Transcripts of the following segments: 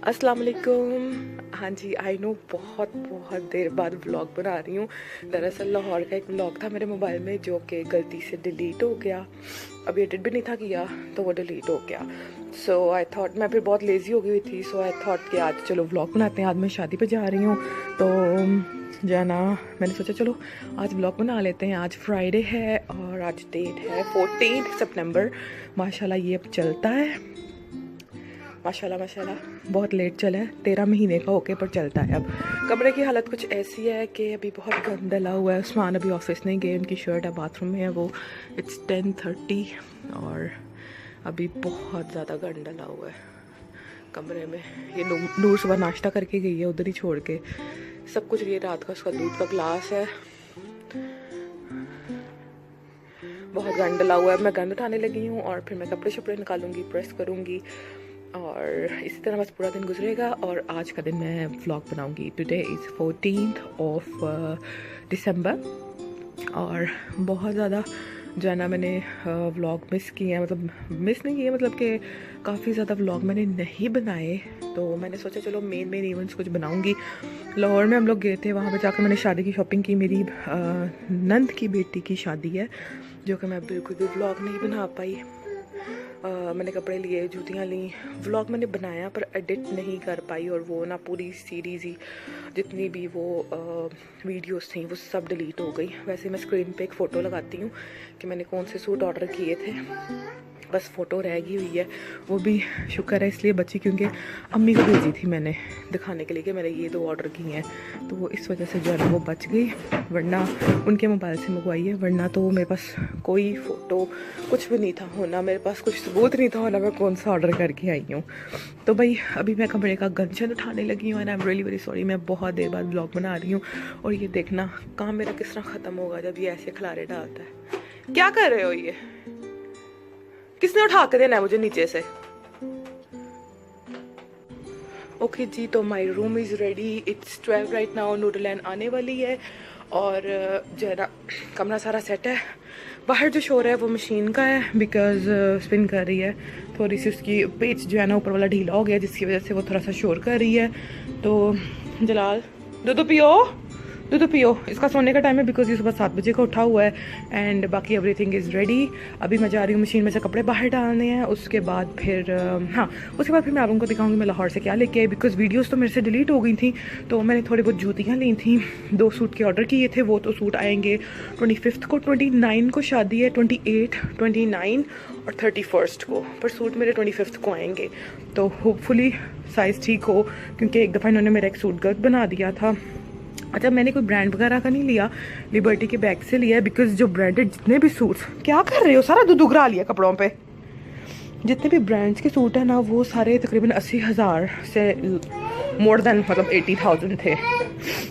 अस्सलाम वालेकुम। हाँ जी, आई नो बहुत देर बाद व्लॉग बना रही हूँ। दरअसल लाहौर का एक व्लॉग था मेरे मोबाइल में जो कि गलती से डिलीट हो गया। अभी एडिट भी नहीं था किया तो वो डिलीट हो गया। सो आई थॉट, मैं फिर बहुत लेज़ी हो गई थी, सो आई थॉट कि आज चलो व्लॉग बनाते हैं। आज मैं शादी पे जा रही हूँ तो जो है ना, मैंने सोचा चलो आज व्लॉग बना लेते हैं। आज फ्राइडे है और आज डेट है 14 सितंबर। माशाल्लाह ये अब चलता है, माशाल्लाह माशाल्लाह बहुत लेट चला है, 13 महीने का होके पर चलता है। अब कमरे की हालत कुछ ऐसी है कि अभी बहुत गंद डला हुआ है। उस्मान अभी ऑफिस नहीं गए, उनकी शर्ट है बाथरूम में है, वो इट्स 10:30 और अभी बहुत ज़्यादा गंद डला हुआ है कमरे में। ये नूर सुबह नाश्ता करके गई है उधर ही छोड़ के सब कुछ। ये रात का उसका दूध का ग्लास है, बहुत गंद डला हुआ है। मैं गंद उठाने लगी हूँ और फिर मैं कपड़े शपड़े निकालूंगी, प्रेस करूँगी और इसी तरह बस पूरा दिन गुजरेगा। और आज का दिन मैं व्लॉग बनाऊंगी। टुडे इज़ 14 दिसंबर और बहुत ज़्यादा जो है ना मैंने व्लॉग मिस किए हैं, मतलब मिस नहीं किए, मतलब कि काफ़ी ज़्यादा व्लॉग मैंने नहीं बनाए। तो मैंने सोचा चलो मेन इवेंट्स कुछ बनाऊंगी। लाहौर में हम लोग गए थे, वहाँ पे जाकर मैंने शादी की शॉपिंग की। मेरी नंद की बेटी की शादी है जो कि मैं बिल्कुल भी व्लॉग नहीं बना पाई। मैंने कपड़े लिए, जूतियाँ ली, व्लॉग मैंने बनाया पर एडिट नहीं कर पाई। और वो ना पूरी सीरीज़ ही जितनी भी वो वीडियोस थी वो सब डिलीट हो गई। वैसे मैं स्क्रीन पे एक फ़ोटो लगाती हूँ कि मैंने कौन से सूट ऑर्डर किए थे, बस फ़ोटो रह गई हुई है। वो भी शुक्र है इसलिए बची क्योंकि अम्मी को भेजी थी मैंने दिखाने के लिए कि मैंने ये 2 ऑर्डर किए हैं, तो वो इस वजह से जो है ना वो बच गई, वरना उनके मोबाइल से मंगवाई है। वरना तो मेरे पास कोई फ़ोटो कुछ भी नहीं था होना, मेरे पास कुछ सबूत नहीं था होना मैं कौन सा ऑर्डर करके आई हूँ। तो भाई अभी मैं कमरे का गंशन उठाने लगी हूँ and I am really very sorry. मैं बहुत देर बाद ब्लॉग बना रही हूँ और ये देखना काम मेरा किस तरह ख़त्म होगा जब ये ऐसे खिलारे डालता है। क्या कर रहे हो, ये किसने उठा के देना है मुझे नीचे से? ओके जी, तो my room is ready. It's 12 right now. नूडलैंड आने वाली है और जो है ना कमरा सारा सेट है। बाहर जो शोर है वो मशीन का है बिकॉज स्पिन कर रही है। थोड़ी सी उसकी पेच जो है ना ऊपर वाला ढीला हो गया जिसकी वजह से वो थोड़ा सा शोर कर रही है। तो जलाल दूध पियो, इसका सोने का टाइम है बिकॉज ये सुबह 7 बजे का उठा हुआ है एंड बाकी एवरीथिंग इज़ रेडी। अभी मैं जा रही हूँ मशीन में से कपड़े बाहर डालने हैं। उसके बाद फिर उसके बाद फिर मैं आप लोगों को दिखाऊंगी मैं लाहौर से क्या लेके आई। बिकॉज वीडियोस तो मेरे से डिलीट हो गई थी, तो मैंने थोड़ी बहुत जूतियाँ ली थी, 2 सूट के ऑर्डर किए थे। वो तो सूट आएंगे 25 को, 29 को शादी है, 28, 29 और 31 को, पर सूट मेरे 25 को आएंगे। तो होपफुली साइज़ ठीक हो क्योंकि एक दफ़ा इन्होंने मेरा एक सूट गलत बना दिया था। अच्छा, मैंने कोई ब्रांड वगैरह का नहीं लिया, लिबर्टी के बैग से लिया है बिकॉज जो ब्रांडेड जितने भी सूट्स, क्या कर रहे हो, सारा दूध उगरा लिया कपड़ों पे। जितने भी ब्रांड्स के सूट हैं ना वो सारे तकरीबन 80,000 से मोर देन मतलब 80,000 थे।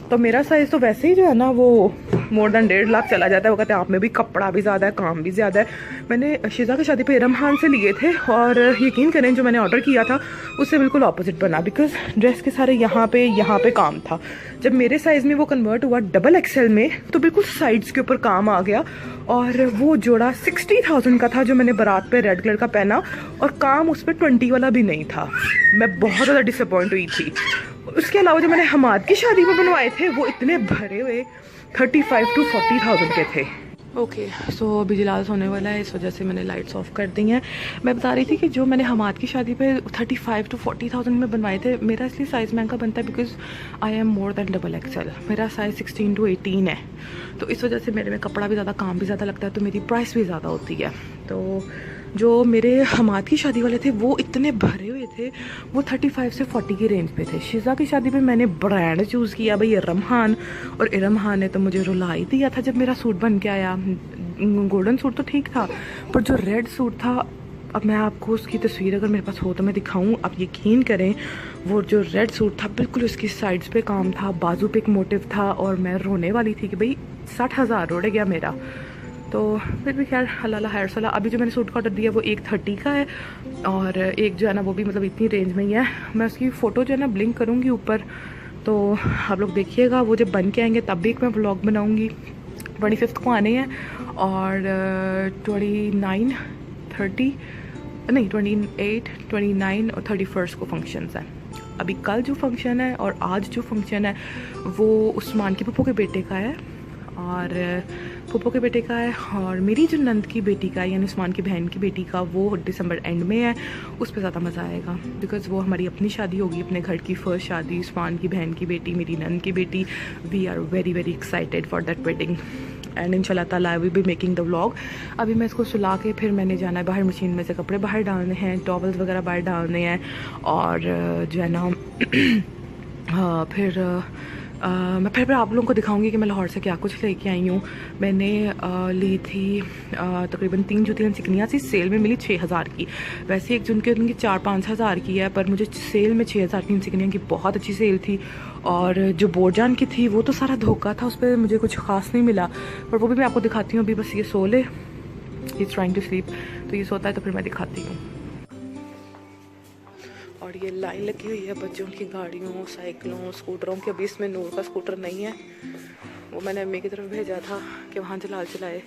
तो मेरा साइज़ तो वैसे ही जो है ना वो मोर देन 1.5 लाख चला जाता है। वो कहते हैं आप में भी कपड़ा भी ज़्यादा है, काम भी ज़्यादा है। मैंने शिजा की शादी पे इरम खान से लिए थे और यकीन करें जो मैंने ऑर्डर किया था उससे बिल्कुल ऑपोजिट बना बिकॉज ड्रेस के सारे यहाँ पे काम था। जब मेरे साइज़ में वो कन्वर्ट हुआ डबल एक्सेल में तो बिल्कुल साइड्स के ऊपर काम आ गया। और वो जोड़ा 60,000 का था जो मैंने बारात पे रेड कलर का पहना और काम उस पर 20 वाला भी नहीं था। मैं बहुत ज़्यादा डिसअपॉइंट हुई थी। उसके अलावा जो मैंने हमाद की शादी में बनवाए थे वो इतने भरे हुए 35 to 40,000 के थे। ओके सो अभी जलाल सोने वाला है, इस वजह से मैंने लाइट्स ऑफ कर दी हैं। मैं बता रही थी कि जो मैंने हमाद की शादी पे 35 to 40,000 में बनवाए थे, मेरा इसलिए साइज़ महंगा बनता है because I am more than double XL. मेरा साइज़ 16 to 18 है, तो इस वजह से मेरे में कपड़ा भी ज़्यादा, काम भी ज़्यादा लगता है, तो मेरी प्राइस भी ज़्यादा होती है। तो जो मेरे हमाद की शादी वाले थे वो इतने भरे हुए थे, वो 35 से 40 की रेंज पे थे। शिजा की शादी पे मैंने ब्रांड चूज़ किया भाई इरम खान, और इरम खान ने तो मुझे रुला ही दिया था जब मेरा सूट बन के आया। गोल्डन सूट तो ठीक था पर जो रेड सूट था, अब मैं आपको उसकी तस्वीर अगर मेरे पास हो तो मैं दिखाऊं, आप यकीन करें वो जो रेड सूट था बिल्कुल उसकी साइड्स पे काम था, बाजू पे एक मोटिव था और मैं रोने वाली थी कि भाई 60,000 रोड़ गया मेरा। तो फिर भी खैर अल्लाह खैर सला। अभी जो मैंने सूट का ऑर्डर दिया वो 130 का है और एक जो है ना वो भी मतलब इतनी रेंज में ही है। मैं उसकी फ़ोटो जो है ना ब्लिंक करूँगी ऊपर, तो आप लोग देखिएगा। वो जब बन के आएंगे तब भी एक मैं व्लॉग बनाऊँगी। 25 को आने हैं और 29, 30 नहीं 28, 29 और 31 को फंक्शंस हैं। अभी कल जो फंक्शन है और आज जो फंक्शन है वो उस्मान के पप्पू के बेटे का है और पप्पू के बेटे का है, और मेरी जो नंद की बेटी का यानी उस्मान की बहन की बेटी का वो दिसंबर एंड में है। उस पर ज़्यादा मज़ा आएगा बिकॉज़ वो हमारी अपनी शादी होगी, अपने घर की फर्स्ट शादी, उस्मान की बहन की बेटी, मेरी नंद की बेटी। We are very very excited for that wedding and इंशाल्लाह ताला I will be making the vlog. अभी मैं इसको सुला के फिर मैंने जाना है बाहर, मशीन में से कपड़े बाहर डालने हैं, टॉवल्स वगैरह बाहर डालने हैं और जो है ना फिर मैं फिर आप लोगों को दिखाऊंगी कि मैं लाहौर से क्या कुछ लेके आई हूँ। मैंने ली थी तकरीबन 3 जूतियाँ चिकनियाँ सी, सेल में मिली 6000 की। वैसे एक जुनके उनकी 4-5 हज़ार की है, पर मुझे सेल में 6000 की चिकनियाँ की बहुत अच्छी सेल थी। और जो बोरजान की थी वो तो सारा धोखा था, उस पर मुझे कुछ खास नहीं मिला, पर वो भी मैं आपको दिखाती हूँ। अभी बस ये सो ले, he is trying to sleep, तो ये सोता है तो फिर मैं दिखाती हूँ। और ये लाइन लगी हुई है बच्चों की गाड़ियों, साइकिलों, स्कूटरों की। अभी इसमें नूर का स्कूटर नहीं है, वो मैंने अम्मी की तरफ भेजा था कि वहाँ जलाल चलाए।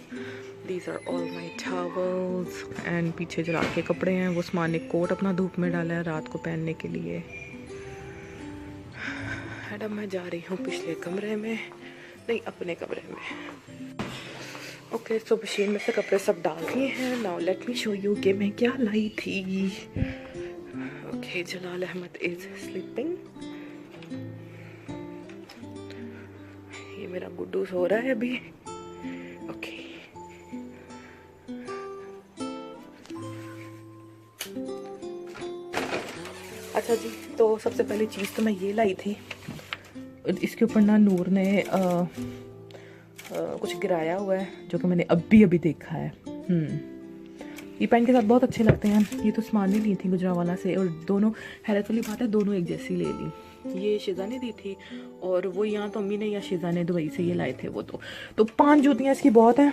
These are all my towels and पीछे जलाल के कपड़े हैं। वो उस्मान ने कोट अपना धूप में डाला है रात को पहनने के लिए। एंड अब मैं जा रही हूँ पिछले कमरे में, नहीं अपने कमरे में। ओके, सो मशीन में से कपड़े सब डाल दिए हैं। Now let me show you कि मैं क्या लाई थी। Okay, Jalal Ahmad is sleeping. ये मेरा गुड्डू सो रहा है अभी। ओके अच्छा जी, तो सबसे पहली चीज़ तो मैं ये लाई थी। इसके ऊपर ना नूर ने कुछ गिराया हुआ है जो कि मैंने अभी देखा है। ये पैंट के साथ बहुत अच्छे लगते हैं। ये तो उस्मान ने ली थी गुजरावाला से, और दोनों हैरत वाली बात है दोनों एक जैसी ले ली। ये शिजा ने दी थी और वो यहाँ तो अम्मी ने या शिजा ने दुबई से ये लाए थे वो। तो 5 जूतियाँ इसकी बहुत हैं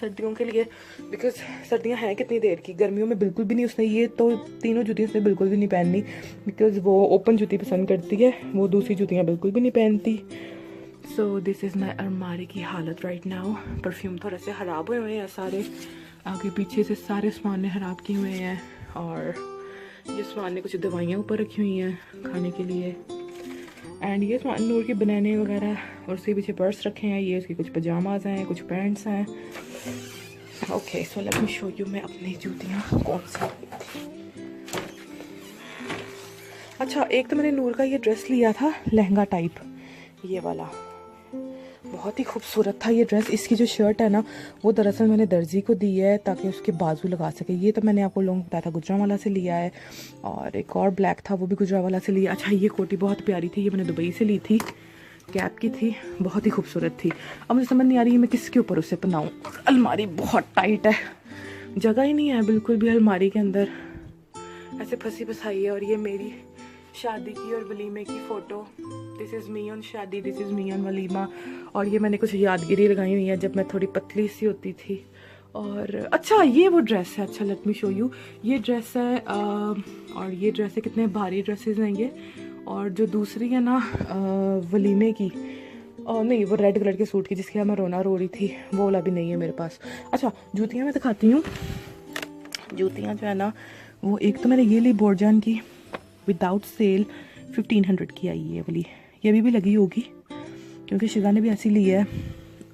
सर्दियों के लिए, बिकॉज सर्दियाँ हैं कितनी देर की, गर्मियों में बिल्कुल भी नहीं। उसने ये तो तीनों जूतियाँ उसने बिल्कुल भी नहीं पहननी, बिकॉज वो ओपन जूती पसंद करती है, वो दूसरी जूतियाँ बिल्कुल भी नहीं पहनती। सो दिस इज़ माई अलमारी की हालत राइट नाउ। परफ्यूम थोड़े से ख़राब हुए हैं सारे, आगे पीछे से सारे सामान ने ख़राब किए हुए हैं। और ये सामान ने कुछ दवाइयाँ ऊपर रखी हुई हैं खाने के लिए। एंड ये सामान नूर के बनाने वगैरह, और उसके पीछे पर्स रखे हैं। ये उसके कुछ पजामाज हैं, कुछ पैंट्स हैं। Okay, so let me show you मैं अपनी जूतियाँ कौन सी ली थी। अच्छा, एक तो मैंने नूर का ये ड्रेस लिया था लहंगा टाइप, ये वाला बहुत ही खूबसूरत था ये ड्रेस। इसकी जो शर्ट है ना वो दरअसल मैंने दर्जी को दी है ताकि उसके बाजू लगा सके। ये तो मैंने आपको लोगों को बताया था गुजरावाला से लिया है, और एक और ब्लैक था वो भी गुजरावाला से लिया। अच्छा, ये कोटी बहुत प्यारी थी, ये मैंने दुबई से ली थी, कैप की थी, बहुत ही खूबसूरत थी। अब मुझे समझ नहीं आ रही है मैं किसके ऊपर उसे पहनाऊँ। अलमारी बहुत टाइट है, जगह ही नहीं है बिल्कुल भी अलमारी के अंदर, ऐसे फंसी फसाई है। और ये मेरी शादी की और वलीमे की photo, this is me on शादी, दिस इज़ मी ऑन वलीमा। और ये मैंने कुछ यादगिरी लगाई हुई है जब मैं थोड़ी पतली सी होती थी। और अच्छा, ये वो ड्रेस है। अच्छा, लेट मी शो यू। ये ड्रेस है और ये ड्रेस है, कितने भारी ड्रेसेस हैं ये। और जो दूसरी है ना वलीमे की, नहीं वो रेड कलर के सूट की जिसके मैं रोना रो रही थी, वो वाला भी नहीं है मेरे पास। अच्छा, जूतियाँ मैं दिखाती हूँ। जूतियाँ जो है ना वो एक तो मैंने ये ली बोरजान की विदाउट सेल, 1500 की आई है वाली। ये अभी भी लगी होगी क्योंकि शिजा ने भी ऐसी ली है।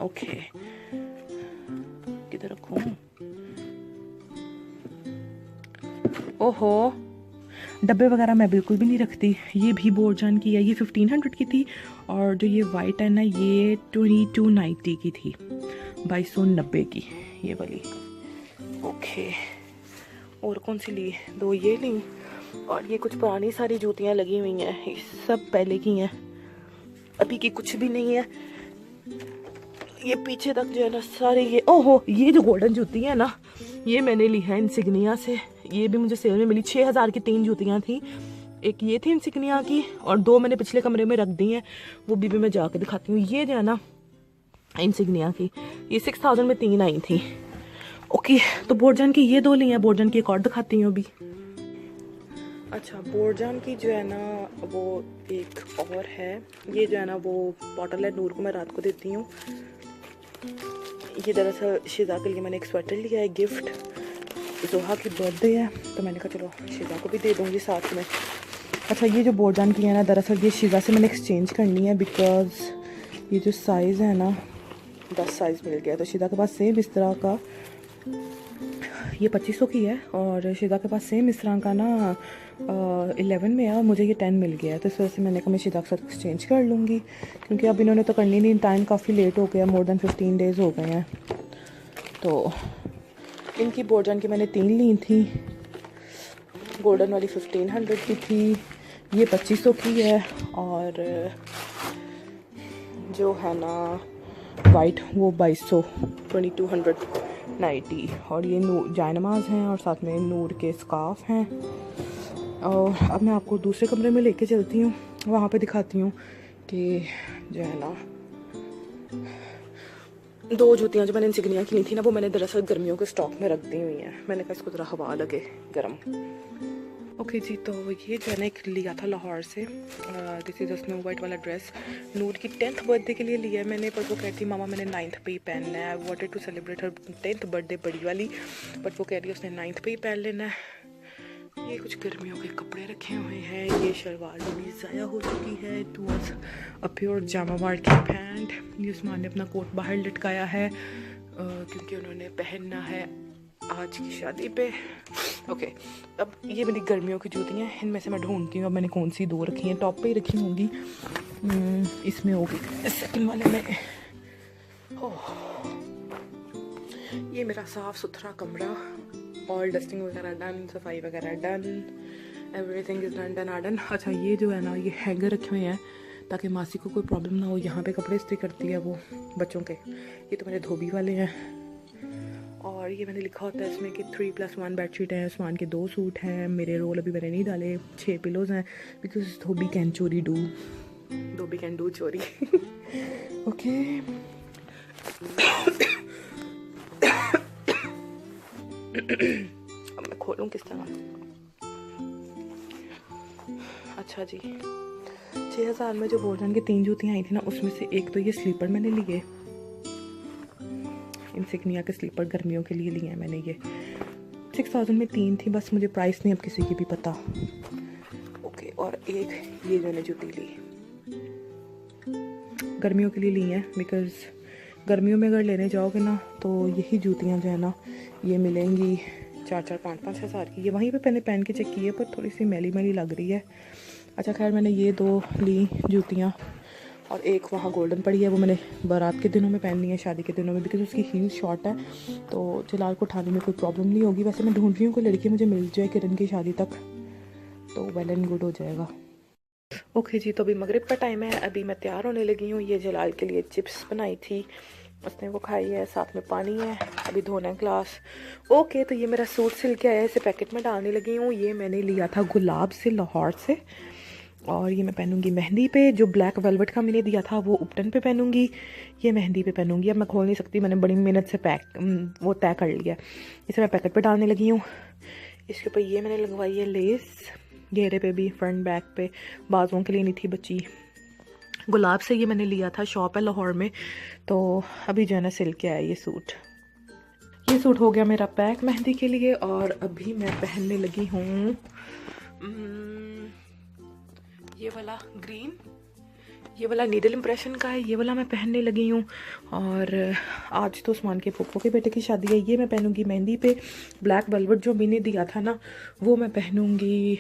ओके, किधर रखूं? ओहो, डब्बे वगैरह मैं बिल्कुल भी नहीं रखती। ये भी बोरजान की है, ये 1500 की थी। और जो ये वाइट है ना ये 2290 की थी, 2290 की ये वाली। ओके, और कौन सी ली? 2 ये ली, और ये कुछ पुरानी सारी जूतियाँ लगी हुई हैं, ये सब पहले की हैं, अभी की कुछ भी नहीं है। ये पीछे तक जो है ना सारे ये, ओहो, ये जो गोल्डन जूती है ना ये मैंने ली है इंसिग्निया से। ये भी मुझे सेल में मिली, 6000 की 3 जूतियाँ थी। एक ये थी इंसिग्निया की और 2 मैंने पिछले कमरे में रख दी हैं, वो भी मैं जाके दिखाती हूँ। ये जो है ना इंसिग्निया की, ये 6000 में 3 आई थी। ओके, तो बोरजान की ये 2 ली हैं, बोरजान की एक और दिखाती हूँ अभी। अच्छा, बोरजान की जो है ना वो एक और है, ये जो है ना वो बॉटल है, नूर को मैं रात को देती हूँ। ये दरअसल शिजा के लिए मैंने एक स्वेटर लिया है गिफ्ट, जोहा की बर्थडे है तो मैंने कहा चलो शिजा को भी दे दूँगी साथ में। अच्छा, ये जो बोर्डन की है ना, दरअसल ये शिजा से मैंने एक्सचेंज करनी है बिकॉज ये जो साइज़ है ना 10 साइज़ मिल गया। तो शिजा के पास सेम इस तरह का, ये 2500 की है और शिजा के पास सेम इस तरह का ना 11 में है और मुझे ये 10 मिल गया है। तो इस वजह से मैंने कहा मैं शिजा के साथ एक्सचेंज कर लूँगी, क्योंकि अब इन्होंने तो करनी नहीं, टाइम काफ़ी लेट हो गया, मोर देन 15 डेज़ हो गए हैं। तो इनकी बोर्डन की मैंने 3 ली थी, गोल्डन वाली 1500 की थी, ये 2500 की है और जो है ना वाइट वो 2200 2290। और ये जायनमाज हैं और साथ में नूर के स्कार्फ हैं। और अब मैं आपको दूसरे कमरे में लेके चलती हूँ, वहाँ पे दिखाती हूँ कि जो है ना 2 जूतियाँ जो मैंने इंसिग्निया की ली थी ना, वो मैंने दरअसल गर्मियों के स्टॉक में रख दी हुई हैं। मैंने कहा इसको ज़रा हवा लगे गर्म। ओके जी, तो ये जो है ना एक लिया था लाहौर से, दिस इज़ स्नो वाइट वाला ड्रेस। नूर की 10th बर्थडे के लिए लिया है मैंने, पर वो कहती मामा मैंने 9th पे ही पहनना है। I wanted to celebrate her 10th birthday बड़ी वाली, बट वो कह रही है उसने 9th पे ही पहन लेना है। ये कुछ गर्मियों के कपड़े रखे हुए हैं। ये शलवार भी ज़ाया हो चुकी है, इट वॉज अ प्योर जामावाड़ की पैंट। ये उस्मान ने अपना कोट बाहर लटकाया है क्योंकि उन्होंने पहनना है आज की शादी पे। ओके, अब ये मेरी गर्मियों की जूतियाँ हैं, इनमें से मैं ढूंढती हूँ अब मैंने कौन सी 2 रखी हैं। टॉप पे ही रखी होंगी, इसमें होगी सेकंड वाले में। ओह, ये मेरा साफ़ सुथरा कमरा, ऑल डस्टिंग वगैरह डन, सफाई वगैरह done, everything is done done. अच्छा, ये जो है ना ये हैंगर रखे हुए हैं ताकि मासी को कोई प्रॉब्लम ना हो। यहाँ पे कपड़े इस्त्री करती है वो बच्चों के। ये तो मेरे धोबी वाले हैं और ये मैंने लिखा होता है इसमें कि 3+1 बेडशीट है, उस्मान के 2 सूट हैं, मेरे रोल अभी मैंने नहीं डाले, 6 पिलोज़ हैं बिकॉज धोबी कैन चोरी डू, धोबी कैन डू चोरी। ओके, अब मैं खोलूँ किस तरह। अच्छा जी, 6000 में जो बोर्डन की 3 जूतियाँ आई थी ना, उसमें से एक तो ये स्लीपर मैंने लिए, इंसिग्निया के स्लीपर गर्मियों के लिए लिए हैं मैंने। ये 6000 में 3 थी, बस मुझे प्राइस नहीं अब किसी की भी पता। ओके, और एक ये जो मैंने जूती ली गर्मियों के लिए ली हैं बिकॉज़ गर्मियों में अगर लेने जाओगे ना तो यही जूतियाँ जो है ना ये मिलेंगी 4-4, 5-5 हज़ार की। ये वहीं पे मैंने पहन के चेक की है पर थोड़ी सी मैली मैली लग रही है। अच्छा खैर, मैंने ये 2 ली जूतियाँ और एक वहाँ गोल्डन पड़ी है, वो मैंने बारात के दिनों में पहननी है, शादी के दिनों में, बिकॉज उसकी हील शॉर्ट है तो जलाल को उठाने में कोई प्रॉब्लम नहीं होगी। वैसे मैं ढूंढ रही हूँ कोई लड़की मुझे मिल जाए किरण की शादी तक, तो वेल एंड गुड हो जाएगा। ओके जी, तो अभी मगरिब का टाइम है, अभी मैं तैयार होने लगी हूँ। ये जलाल के लिए चिप्स बनाई थी, उसने वो खाई है, साथ में पानी है, अभी धोना है ग्लास। ओके, तो ये मेरा सूट सिल के आया, इसे पैकेट में डालने लगी हूँ। ये मैंने लिया था गुलाब से, लाहौर से, और ये मैं पहनूंगी मेहंदी पे। जो ब्लैक वेलवेट का मैंने दिया था वो उपटन पे पहनूंगी, ये मेहंदी पे पहनूंगी। अब मैं खोल नहीं सकती, मैंने बड़ी मेहनत से वो तय कर लिया। इसे मैं पैकेट पे डालने लगी हूँ। इसके ऊपर ये मैंने लगवाई है लेस, घेरे पे भी, फ्रंट बैक पे, बाजुओं के लिए नहीं थी बच्ची। गुलाब से ये मैंने लिया था, शॉप है लाहौर में, तो अभी जो है ना सिल के आया ये सूट। ये सूट हो गया मेरा पैक मेहंदी के लिए। और अभी मैं पहनने लगी हूँ ये वाला ग्रीन, ये वाला नीडल इम्प्रेशन का है, ये वाला मैं पहनने लगी हूँ। और आज तो उस्मान के फूफो के बेटे की शादी है, ये मैं पहनूंगी मेहंदी पे। ब्लैक वेलवेट जो मैंने दिया था ना वो मैं पहनूंगी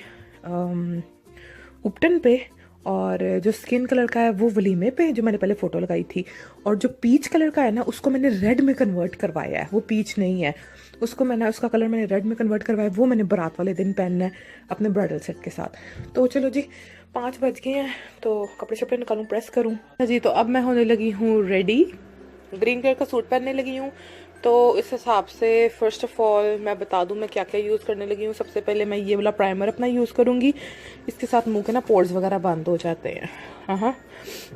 उपटन पे, और जो स्किन कलर का है वो वलीमे पे, जो मैंने पहले फ़ोटो लगाई थी। और जो पीच कलर का है ना उसको मैंने रेड में कन्वर्ट करवाया है, वो पीच नहीं है, उसको मैंने, उसका कलर मैंने रेड में कन्वर्ट करवाया, वो मैंने बारात वाले दिन पहनना है अपने ब्राइडल सेट के साथ। तो चलो जी, 5 बज गए हैं, तो कपड़े शपड़े निकालूं, प्रेस करूं जी। तो अब मैं होने लगी हूँ रेडी, ग्रीन कलर का सूट पहनने लगी हूँ। तो इस हिसाब से फ़र्स्ट ऑफ़ ऑल मैं बता दूं मैं क्या क्या यूज़ करने लगी हूँ। सबसे पहले मैं ये वाला प्राइमर अपना यूज़ करूँगी, इसके साथ मुंह के ना पोर्स वगैरह बंद हो जाते हैं। हाँ,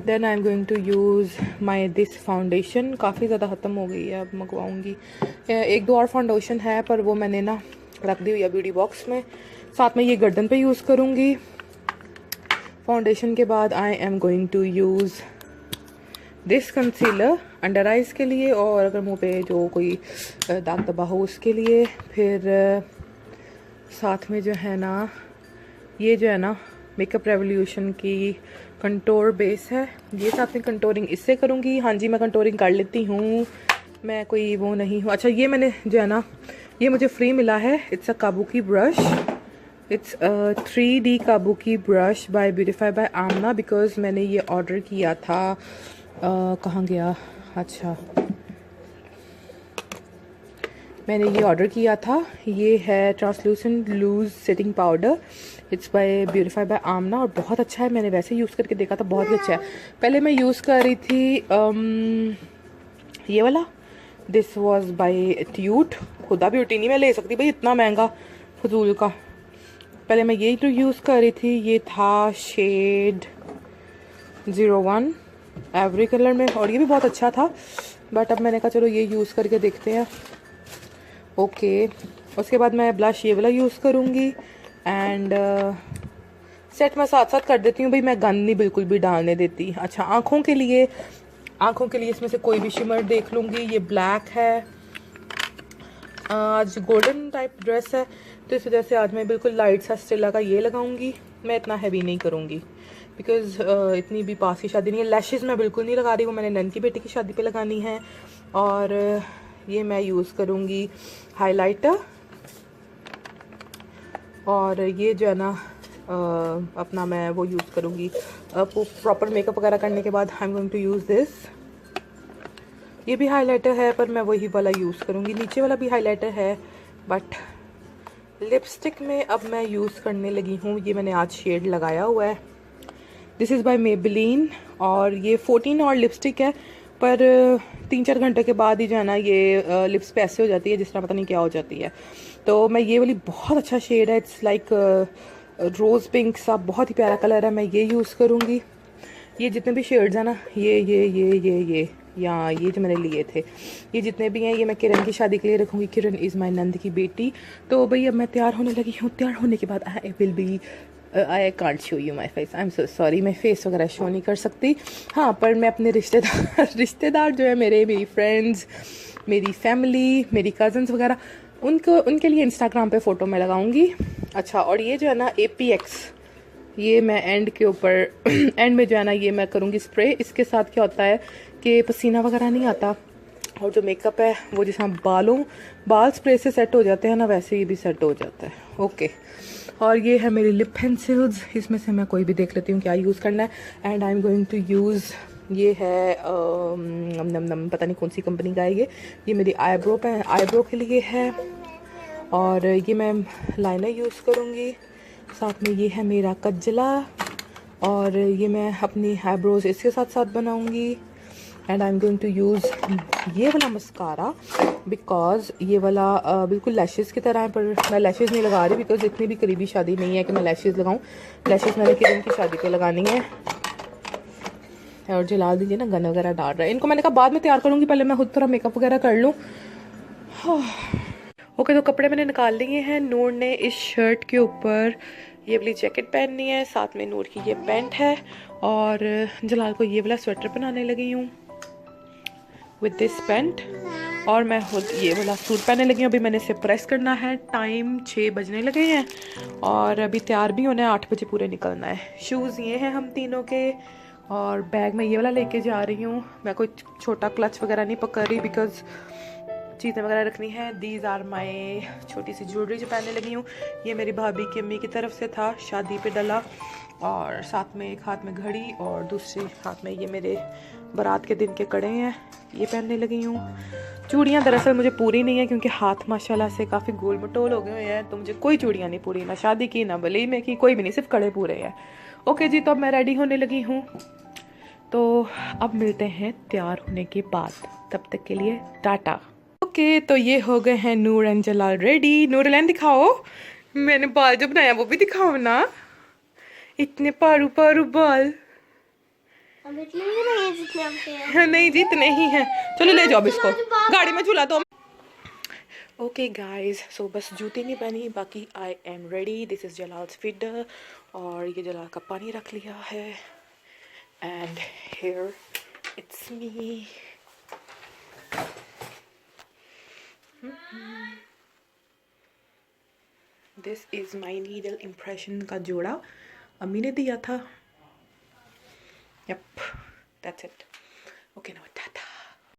then I am going to use my this foundation, काफ़ी ज़्यादा ख़त्म हो गई है, अब मंगवाऊँगी। 1-2 और फाउंडेशन है पर वो मैंने ना रख दी हुई है ब्यूटी बॉक्स में। साथ में ये गर्दन पे यूज़ करूँगी फाउंडेशन के बाद। I am going to use this concealer under eyes के लिए, और अगर मुंह पे जो कोई दाग दबा हो उसके लिए। फिर साथ में जो है ना ये जो है ना मेकअप रेवोल्यूशन की कंटोर बेस है। ये साथ में कंटोरिंग इससे करूँगी। हाँ जी, मैं कंटोरिंग कर लेती हूँ, मैं कोई वो नहीं हूँ। अच्छा, ये मैंने जो है ना, ये मुझे फ्री मिला है। It's a kabuki brush, it's 3D kabuki brush by Beautify by Aamna. Because मैंने ये ऑर्डर किया था, कहाँ गया, अच्छा मैंने ये ऑर्डर किया था। ये है translucent loose setting powder, it's by Beautify by Amna, और बहुत अच्छा है। मैंने वैसे यूज़ करके देखा था, बहुत ही अच्छा है। पहले मैं यूज़ कर रही थी ये वाला, दिस वॉज बाय ट्यूट। खुदा ब्यूटी नहीं मैं ले सकती भाई, इतना महंगा फजूल का। पहले मैं यही तो यूज़ कर रही थी, ये था शेड 01 एवरी कलर में, और ये भी बहुत अच्छा था। बट अब मैंने कहा चलो ये यूज़ करके देखते हैं। ओके, उसके बाद मैं ब्लश ये वाला यूज़ करूँगी। एंड सेट मैं साथ साथ कर देती हूँ भाई, मैं गंद नहीं बिल्कुल भी डालने देती। अच्छा, आँखों के लिए इसमें से कोई भी शिमर देख लूँगी। ये ब्लैक है, आज गोल्डन टाइप ड्रेस है तो इस वजह से आज मैं बिल्कुल लाइट सा स्टेला का ये लगाऊंगी। मैं इतना हैवी नहीं करूँगी बिकॉज इतनी भी पास की शादी नहीं है। लैशेस मैं बिल्कुल नहीं लगा रही, वो मैंने नन की बेटी की शादी पे लगानी है। और ये मैं यूज़ करूँगी हाइलाइटर, और ये जो है ना अपना मैं वो यूज़ करूँगी प्रॉपर मेकअप वगैरह करने के बाद। I am going to use this. ये भी हाइलाइटर है पर मैं वही वाला यूज़ करूँगी। नीचे वाला भी हाइलाइटर है, बट लिपस्टिक में अब मैं यूज़ करने लगी हूँ। ये मैंने आज शेड लगाया हुआ है, दिस इज़ बाय मेबेलिन, और ये 14 और लिपस्टिक है। पर 3-4 घंटे के बाद ही जो है ना ये लिप्स पे ऐसे हो जाती है जिस तरह पता नहीं क्या हो जाती है। तो मैं ये वाली, बहुत अच्छा शेड है, इट्स लाइक रोज़ पिंक सा, बहुत ही प्यारा कलर है। मैं ये यूज़ करूँगी। ये जितने भी शेड्स हैं ना, ये या ये जो मैंने लिए थे, ये जितने भी हैं, ये मैं किरण की शादी के लिए रखूँगी। किरण इज़ माई नंद की बेटी। तो भाई अब मैं तैयार होने लगी हूँ। तैयार होने के बाद आई will B, I can't show you my face, I am so sorry, मैं फेस वगैरह शो नहीं कर सकती। हाँ, पर मैं अपने रिश्तेदार जो है मेरे, मेरी फ्रेंड्स, मेरी फैमिली, मेरी कज़न्स वगैरह, उनके लिए इंस्टाग्राम पे फ़ोटो मैं लगाऊंगी। अच्छा, और ये जो है ना APX, ये मैं एंड के ऊपर एंड में जो है ना ये मैं करूँगी स्प्रे। इसके साथ क्या होता है कि पसीना वगैरह नहीं आता, और जो मेकअप है वो जिस हम बाल स्प्रे से सेट हो जाते हैं ना, वैसे ये भी सेट हो जाता है। ओके, और ये है मेरी लिप पेंसिल्स, इसमें से मैं कोई भी देख लेती हूँ क्या यूज़ करना है। And I am going to use, ये है पता नहीं कौन सी कंपनी का है ये मेरी आईब्रो के लिए है। और ये मैं लाइनर यूज़ करूँगी। साथ में ये है मेरा कजला, और ये मैं अपनी आईब्रोज इसके साथ साथ बनाऊँगी। And I am going to use ये वाला मस्कारा, बिकॉज ये वाला बिल्कुल लैशेज़ की तरह है, पर मैं लैशेज़ नहीं लगा रही बिकॉज इतनी भी करीबी शादी नहीं है कि मैं लैशेज़ लगाऊं। लैशेज़ मैंने किरण की शादी पे लगानी है। और जलाल दीजिए ना, गन वगैरह डाल रहा है। इनको मैंने कहा बाद में तैयार करूँगी, पहले मैं खुद थोड़ा मेकअप वगैरह कर लूँ। ओके, तो कपड़े मैंने निकाल लिए हैं। नूर ने इस शर्ट के ऊपर ये वाली जैकेट पहननी है, साथ में नूर की ये पैंट है, और जलाल को ये वाला स्वेटर बनाने लगी हूँ विद दिस पैंट, और मैं खुद ये वाला सूट पहनने लगी हूँ। अभी मैंने इसे प्रेस करना है। टाइम 6 बजने लगे हैं और अभी तैयार भी होना है, 8 बजे पूरे निकलना है। शूज़ ये हैं हम तीनों के, और बैग मैं ये वाला लेके जा रही हूँ। मैं कोई छोटा क्लच वगैरह नहीं पकड़ रही बिकॉज चीज़ें वगैरह रखनी है। दीज आर माई छोटी सी ज्वेलरी जो पहनने लगी हूँ। ये मेरी भाभी की अम्मी की तरफ से था, शादी पे डला, और साथ में एक हाथ में घड़ी और दूसरे हाथ में ये मेरे बारात के दिन के कड़े हैं, ये पहनने लगी हूँ। चूड़ियाँ दरअसल मुझे पूरी नहीं है क्योंकि हाथ माशाल्लाह से काफ़ी गोल मटोल हो गए हुए हैं, तो मुझे कोई चूड़ियाँ नहीं पूरी, ना शादी की ना वली में की, कोई भी नहीं, सिर्फ कड़े पूरे हैं। ओके जी, तो अब मैं रेडी होने लगी हूँ, तो अब मिलते हैं तैयार होने के बाद। तब तक के लिए टाटा। ओके, तो ये हो गए हैं नूर एंड जलाल रेडी। नूरलैन दिखाओ, मैंने बाल जो बनाया वो भी दिखाओ ना, इतने पारू पारू बाल। अब इतने भी नहीं है जितने आपके हैं। नहीं जी, इतने ही हैं। चलो ले जाओ इसको, गाड़ी में झूला दो। ओके गाइज, सो बस जूती नहीं पहनी, बाकी I am ready. This is Jalal's feeder, और ये जलाल का पानी रख लिया है। And here it's me. This is my needle impression का जोड़ा, अम्मी ने दिया था. Yep, that's it. Okay, now Tata.